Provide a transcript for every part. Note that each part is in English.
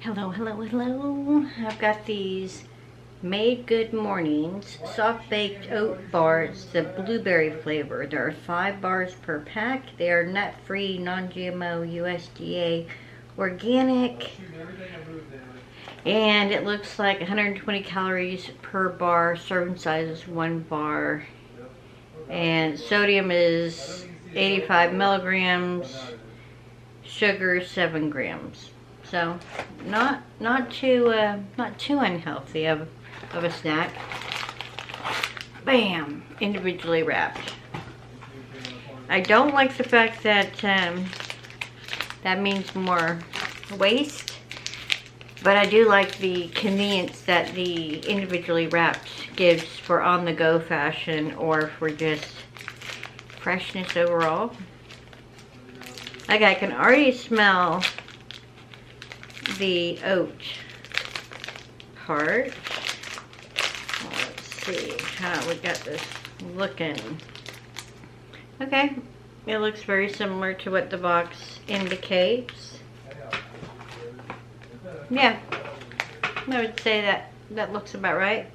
Hello, hello, hello. I've got these Made Good Mornings soft baked oat bars, the blueberry flavor. There are 5 bars per pack. They are nut-free, non-GMO, USDA, organic. And it looks like 120 calories per bar. Serving size is 1 bar. And sodium is 85 milligrams. Sugar 7 grams. So not too unhealthy of a snack. Bam! Individually wrapped. I don't like the fact that that means more waste, but I do like the convenience that the individually wrapped gives for on-the-go fashion or for just freshness overall. Like, I can already smell the oat part. Let's see how we got this looking. Okay, it looks very similar to what the box indicates. Yeah, I would say that looks about right.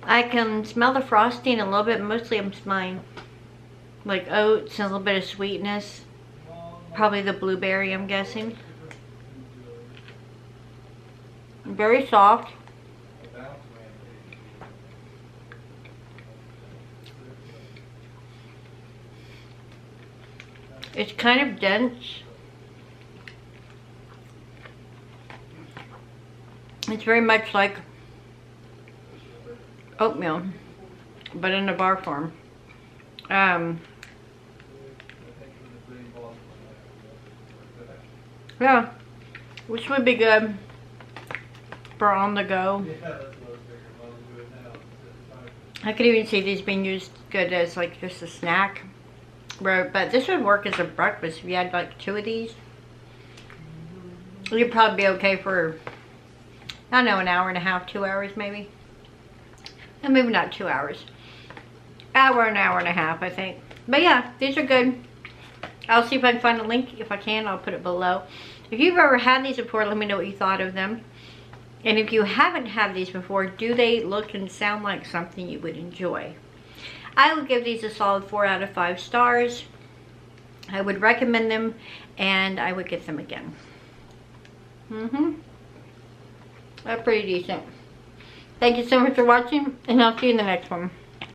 I can smell the frosting a little bit. Mostly I'm smelling like oats and a little bit of sweetness. Probably the blueberry, I'm guessing. Very soft. It's kind of dense. It's very much like oatmeal, but in a bar form. Yeah, which would be good for on the go. I could even see these being used good as like just a snack. But this would work as a breakfast if you had like 2 of these. You'd probably be okay for, I don't know, an hour and a half, 2 hours maybe. And maybe not 2 hours. An hour and a half, I think. But yeah, these are good. I'll see if I can find a link. If I can, I'll put it below. If you've ever had these before, let me know what you thought of them. And if you haven't had these before, do they look and sound like something you would enjoy? I would give these a solid 4 out of 5 stars. I would recommend them, and I would get them again. They're pretty decent. Thank you so much for watching, and I'll see you in the next one.